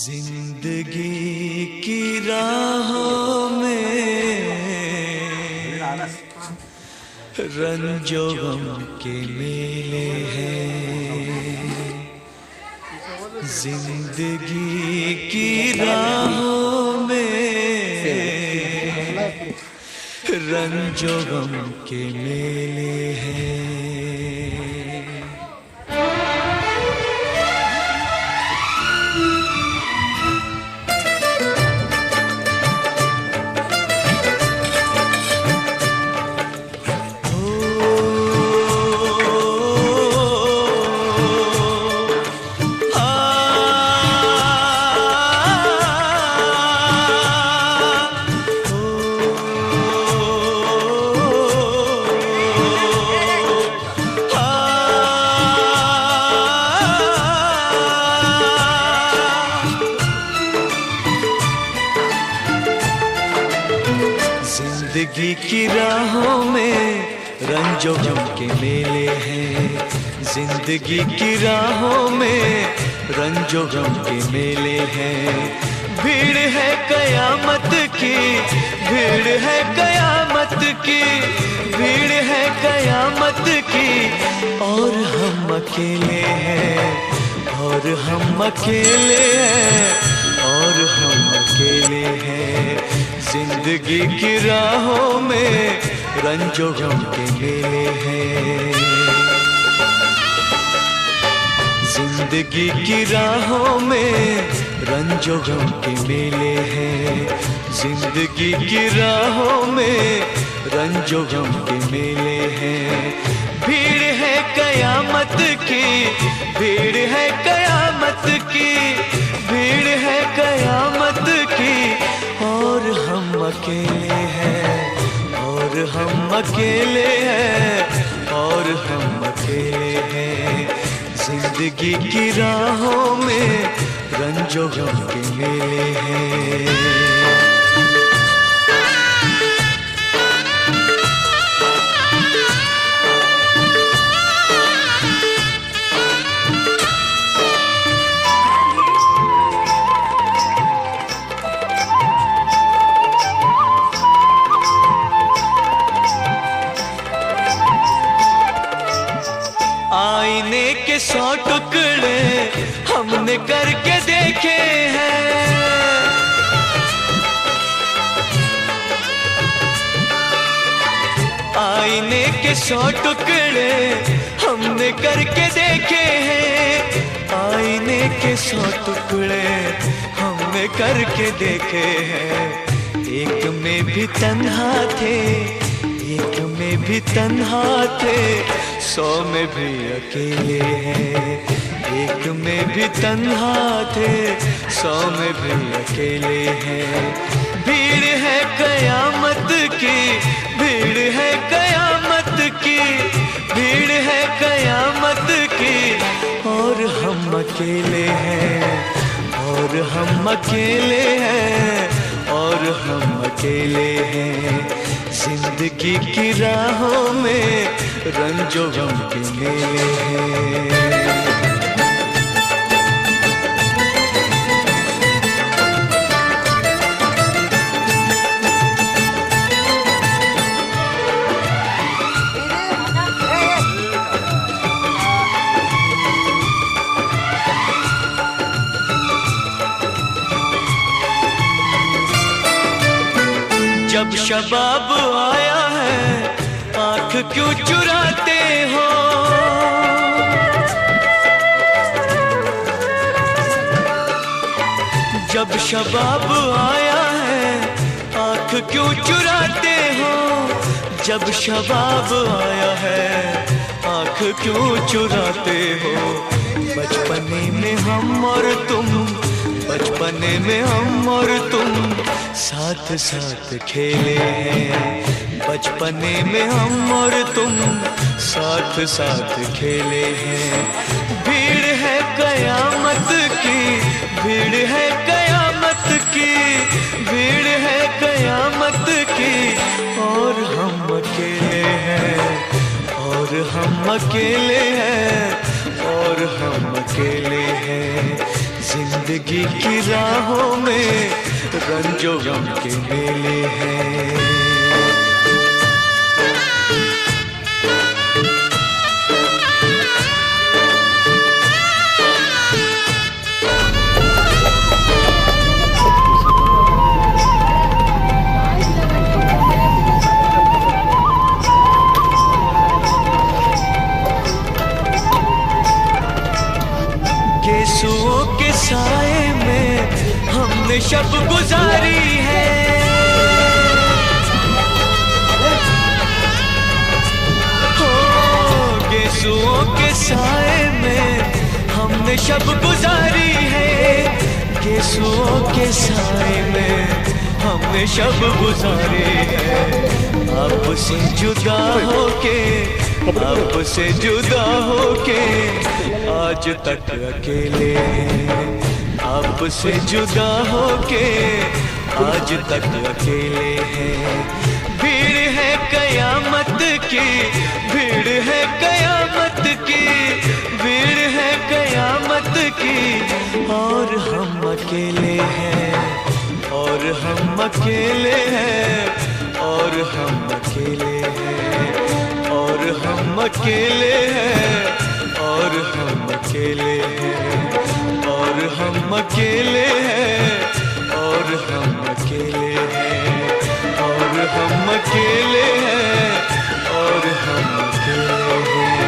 जिंदगी की राहों में रंजो गम के मेले हैं। जिंदगी की राहों में रंजो गम के मेले हैं। जिंदगी की राहों में रंजो गम के मेले हैं। जिंदगी की राहों में रंजो गम के मेले हैं। भीड़ है कयामत की, भीड़ है कयामत की, भीड़ है कयामत की, और हम अकेले हैं, और हम अकेले हैं, और हम अकेले हैं। जिंदगी की राहों में रंजो गम के मेले हैं। जिंदगी की राहों में रंजो गम के मेले हैं। जिंदगी की राहों में रंजो गम के मेले हैं। भीड़ है कयामत की, भीड़ है कयामत की, भीड़ है कयामत की, और हम अकेले हैं, और हम अकेले हैं, और हम अकेले हैं। जिंदगी की राहों में रंजो गम के मेले हैं। आईने के 100 टुकड़े हमने करके देखे हैं। आईने के 100 टुकड़े हमने करके देखे हैं। आईने के 100 टुकड़े हमने करके देखे हैं। एक में भी तन्हा थे, एक में भी तन्हा थे, 100 में भी अकेले हैं। एक में भी तन्हा थे, 100 में भी अकेले हैं। भीड़ है कयामत की, भीड़ है कयामत की, भीड़ है कयामत की, और हम अकेले हैं, और हम अकेले हैं, और हम अकेले हैं। जिंदगी की राहों में रंजो गम के मेले हैं। जब शबाब आया है आँख क्यों चुराते हो? जब शबाब आया है आँख क्यों चुराते हो? जब शबाब आया है आँख क्यों चुराते हो? बचपने में हम और तुम, बचपने में हम और तुम साथ साथ खेले हैं। बचपने में हम और तुम साथ साथ खेले हैं। भीड़ है कयामत की, भीड़ है कयामत की, भीड़ है कयामत की, और हम अकेले हैं, और हम अकेले हैं, और हम अकेले हैं। जिंदगी जिंदगी की राहों में रंजो गम के मेले हैं। गेसुओं के साए में हमने शब गुजारी है। हो गेसुओं के साए में हमने शब गुजारी है। गेसुओं के साए में हमने शब गुजारी है। आपसे जुदा होके, आपसे जुदा होके आज तक अकेले, आपसे जुदा होके आज तक अकेले हैं। भीड़ है कयामत की, भीड़ है कयामत की, भीड़ है कयामत की, और हम अकेले हैं, और हम अकेले हैं, और हम अकेले हैं, और हम अकेले हैं, और हम अकेले हैं, और हम अकेले हैं, और हम अकेले हैं, और हम अकेले हैं, और हम अकेले हैं।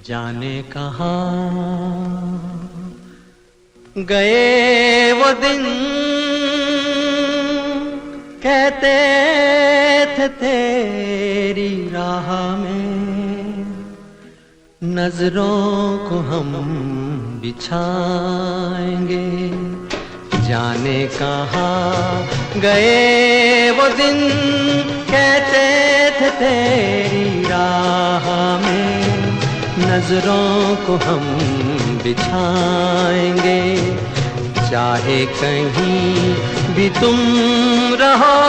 जाने कहाँ गए वो दिन, कहते थे तेरी राह में नजरों को हम बिछाएंगे। जाने कहाँ गए वो दिन, कहते थे तेरी राह में नजरों को हम बिछाएंगे। चाहे कहीं भी तुम रहो,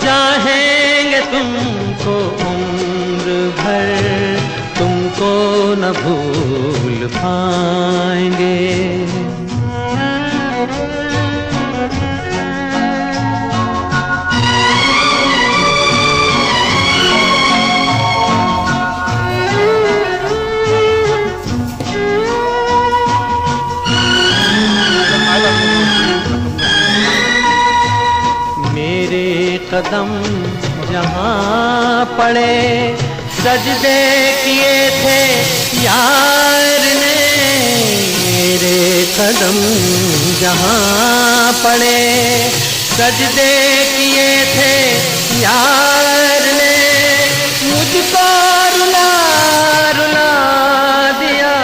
चाहेंगे तुमको उम्र भर, तुमको न भूल पाएंगे। कदम जहाँ पड़े, सजदे किए थे यार ने। मेरे कदम जहाँ पड़े, सजदे किए थे यार ने। मुझको रुला रुला दिया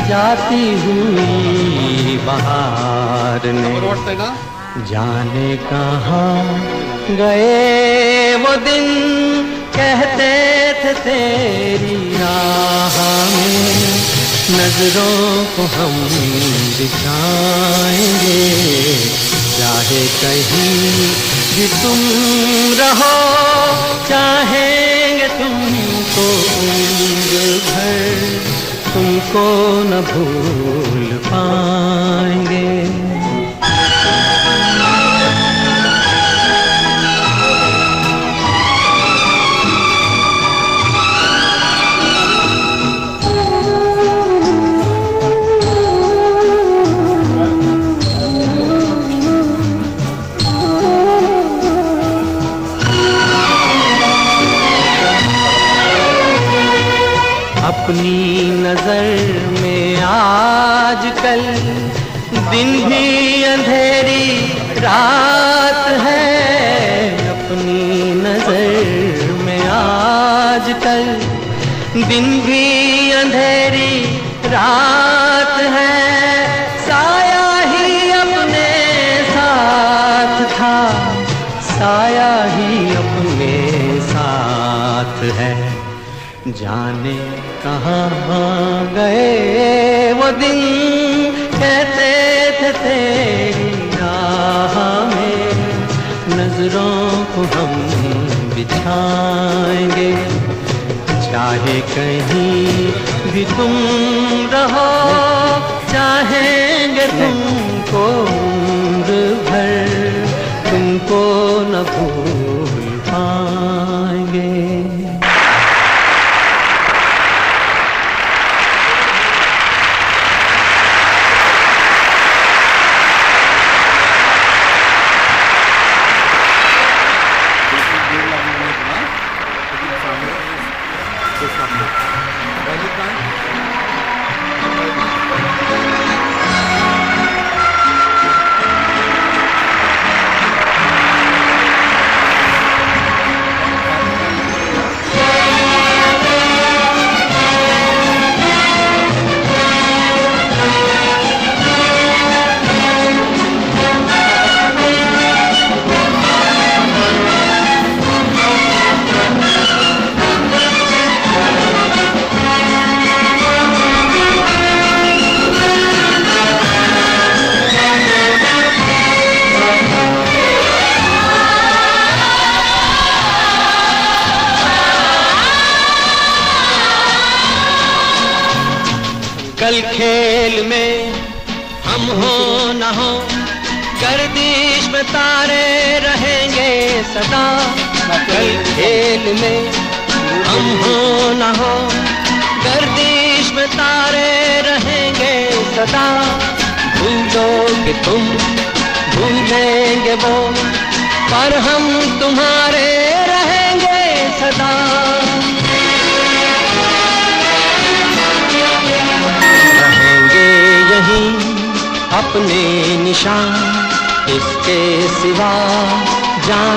जाती हुई बहार ने। जाने कहाँ गए वो दिन, कहते थे तेरी राह में नजरों को हम दिखाएंगे। चाहे कहीं भी तुम रहो, चाहेंगे तुमको उम्र भर, तुमको न भूल पाएंगे। अपनी नजर में आजकल दिन भी अंधेरी रात है। अपनी नजर में आजकल दिन भी अंधेरी रात है। साया ही अपने साथ था, साया ही अपने साथ जाने कहाँ गए वो दिन, कहते थे तेरी राह में नजरों को हम बिछाएंगे, चाहे कहीं भी तुम रहो, चाहेंगे तुमको उम्र भर, तुमको न भूल पाएंगे। कल खेल में हम हो न हो, गर्दिश में तारे रहेंगे सदा। कल खेल में हम हो न हो, गर्दिश में तारे रहेंगे सदा। भूलोगे तुम, भूलेंगे वो, पर हम तुम्हारे रहेंगे सदा। अपने निशान, इसके सिवा जान